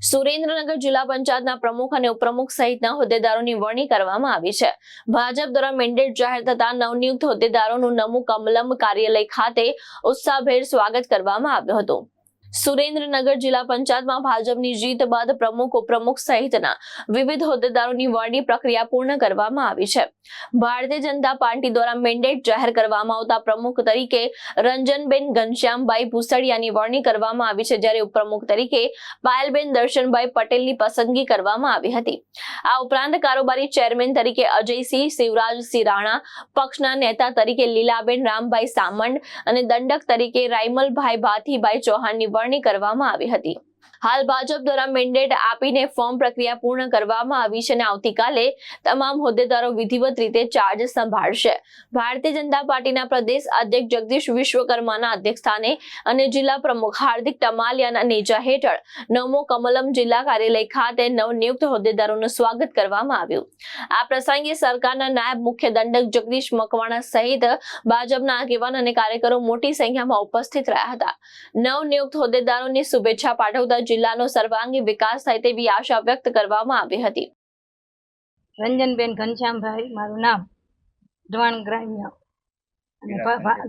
સુરેન્દ્રનગર જિલ્લા પંચાયતના પ્રમુખ અને ઉપપ્રમુખ સહિતના હોદ્દેદારોની વરણી કરવામાં આવી છે। ભાજપ દ્વારા મેન્ડેટ જાહેર થતા નવનિયુક્ત હોદ્દેદારોનું નમો કમલમ કાર્યાલય ખાતે ઉત્સાહભેર સ્વાગત કરવામાં આવ્યું હતું। સુરેન્દ્રનગર જિલ્લા પંચાયતમાં ભાજપની જીત બાદ પ્રમુખ ઉપપ્રમુખ સહિતના વિવિધ હોદ્દેદારોની વરણી પ્રક્રિયા પૂર્ણ કરવામાં આવી છે। ભારતીય જનતા પાર્ટી દ્વારા મેન્ડેટ જાહેર કરવામાં આવતા પ્રમુખ તરીકે રંજનબેન ઘનશ્યામભાઈ ભૂસડિયાની વરણી કરવામાં આવી છે, જ્યારે ઉપપ્રમુખ તરીકે પાયલબેન દર્શનભાઈ પટેલની પસંદગી કરવામાં આવી હતી। આ ઉપરાંત કારોબારી ચેરમેન તરીકે અજયસિંહ શિવરાજસિંહ રાણા, પક્ષના નેતા તરીકે લીલાબેન રામભાઈ સામંડ અને દંડક તરીકે રાયમલભાઈ ભાથીભાઈ ચૌહાણની વરણી કરવામાં આવી હતી। હાલ ભાજપ દ્વારા મેન્ડેટ આપીને ફોર્મ પ્રક્રિયા પૂર્ણ કરવામાં આવી છે અને આવતીકાલે તમામ હોદ્દેદારો વિધિવત રીતે ચાર્જ સંભાળશે। ભારતીય જનતા પાર્ટીના પ્રદેશ અધ્યક્ષ જગદીશ વિશ્વકર્માના અધ્યક્ષસ્થાને અને જિલ્લા પ્રમુખ હાર્દિક ટમાલિયાના નેજા હેઠળ નવમો કમલમ જિલ્લા કાર્યાલય ખાતે નવનિયુક્ત હોદ્દેદારોનું સ્વાગત કરવામાં આવ્યું। આ પ્રસંગે સરકારના નાયબ મુખ્ય દંડક જગદીશ મકવાણા સહિત ભાજપના આગેવાન અને કાર્યકરો મોટી સંખ્યામાં ઉપસ્થિત રહ્યા હતા। નવનિયુક્ત હોદ્દેદારોને શુભેચ્છા પાઠવતા જિલ્લાનો સર્વાંગી વિકાસ થાય તેવી આશા વ્યક્ત કરવામાં આવી હતી। રંજનબેન ઘનશ્યામભાઈ મારું નામ, જવાન ગ્રામ્ય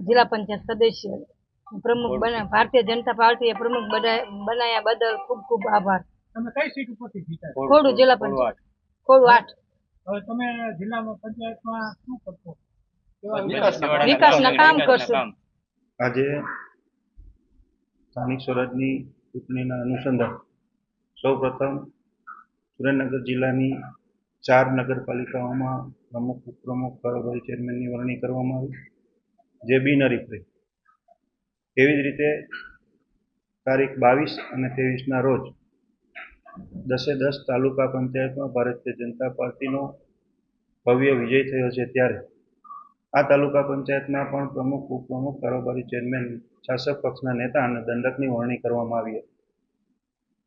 જિલ્લા પંચાયત સદસ્ય પ્રમુખ બન્યા। ભારતીય જનતા પાર્ટીએ પ્રમુખ બનાયા બદલ ખૂબ ખૂબ આભાર। તમે કઈ સીટ ઉપરથી જીત્યા? ખોડું જિલ્લા પંચાયત, ખોડું 8। હવે તમે જિલ્લા પંચાયતમાં શું કરશો? વિકાસના કામ કરશો। આજે સ્થાનિક સ્વરાજની ચૂંટણીના અનુસંધાન સૌપ્રથમ સુરેન્દ્રનગર જિલ્લાની 4 નગરપાલિકાઓમાં પ્રમુખ, ઉપપ્રમુખ, કારોબારી ચેરમેનની વરણી કરવામાં આવી, જે બિનહરીફ રહી। એવી જ રીતે તારીખ 22 અને 23ના રોજ 10 તાલુકા પંચાયતમાં ભારતીય જનતા પાર્ટીનો ભવ્ય વિજય થયો છે, ત્યારે આ તાલુકા પંચાયતમાં પણ પ્રમુખ, ઉપપ્રમુખ, કારોબારી ચેરમેન, શાસક પક્ષના નેતા અને દંડકની વરણી કરવામાં આવી હતી,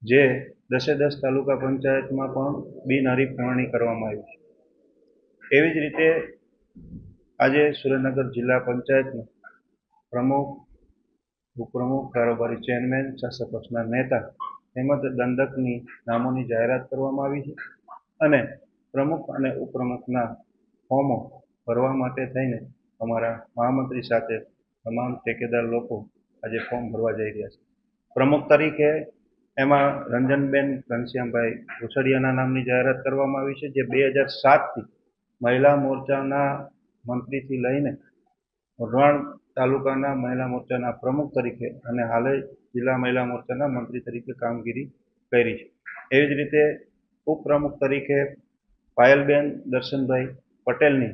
જે 10 તાલુકા પંચાયતમાં પણ બિનહરીફ વરણી કરવામાં આવી છે। એવી જ રીતે આજે સુરેન્દ્રનગર જિલ્લા પંચાયતમાં પ્રમુખ, ઉપપ્રમુખ, કારોબારી ચેરમેન, શાસક પક્ષના નેતા તેમજ દંડકની નામોની જાહેરાત કરવામાં આવી છે અને પ્રમુખ અને ઉપપ્રમુખના ફોર્મો ભરવા માટે થઈને અમારા મહામંત્રી સાથે તમામ ઠેકેદાર લોકો આજે ફોર્મ ભરવા જઈ રહ્યા છે। પ્રમુખ તરીકે એમાં રંજનબેન ઘનશ્યામભાઈ ભૂસડિયાના નામની જાહેરાત કરવામાં આવી છે, જે 2007થી મહિલા મોરચાના મંત્રીથી લઈને વઢવાણ તાલુકાના મહિલા મોરચાના પ્રમુખ તરીકે અને હાલે જિલ્લા મહિલા મોરચાના મંત્રી તરીકે કામગીરી કરી છે। એવી જ રીતે ઉપપ્રમુખ તરીકે પાયલબેન દર્શનભાઈ પટેલની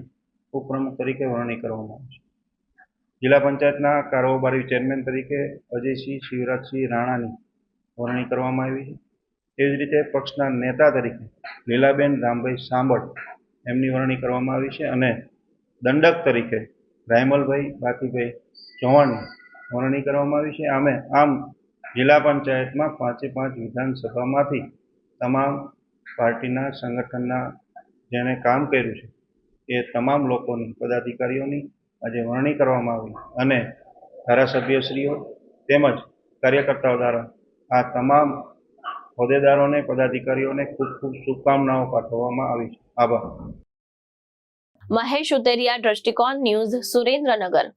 ઉપપ્રમુખ તરીકે વરણી કરવામાં આવી છે। જિલ્લા પંચાયતના કારોબારી ચેરમેન તરીકે અજયસિંહ શિવરાજસિંહ રાણાની વરણી કરવામાં આવી છે। એવી જ રીતે પક્ષના નેતા તરીકે લીલાબેન રામભાઈ સાંબળ એમની વરણી કરવામાં આવી છે અને દંડક તરીકે રાયમલભાઈ ભાથીભાઈ ચૌહાણની વરણી કરવામાં આવી છે। આમ જિલ્લા પંચાયતમાં 5 વિધાનસભામાંથી તમામ પાર્ટીના સંગઠનના જેણે કામ કર્યું છે એ તમામ લોકોની, પદાધિકારીઓની આજે વરણી કરવામાં આવી અને ધારાસભ્યશ્રીઓ તેમજ કાર્યકર્તાઓ દ્વારા આ તમામ હોદ્દેદારોને, પદાધિકારીઓને ખૂબ ખૂબ શુભકામનાઓ પાઠવવામાં આવી છે। આભાર। મહેશ ઉતેરિયા, દ્રષ્ટિકોણ ન્યૂઝ, સુરેન્દ્રનગર।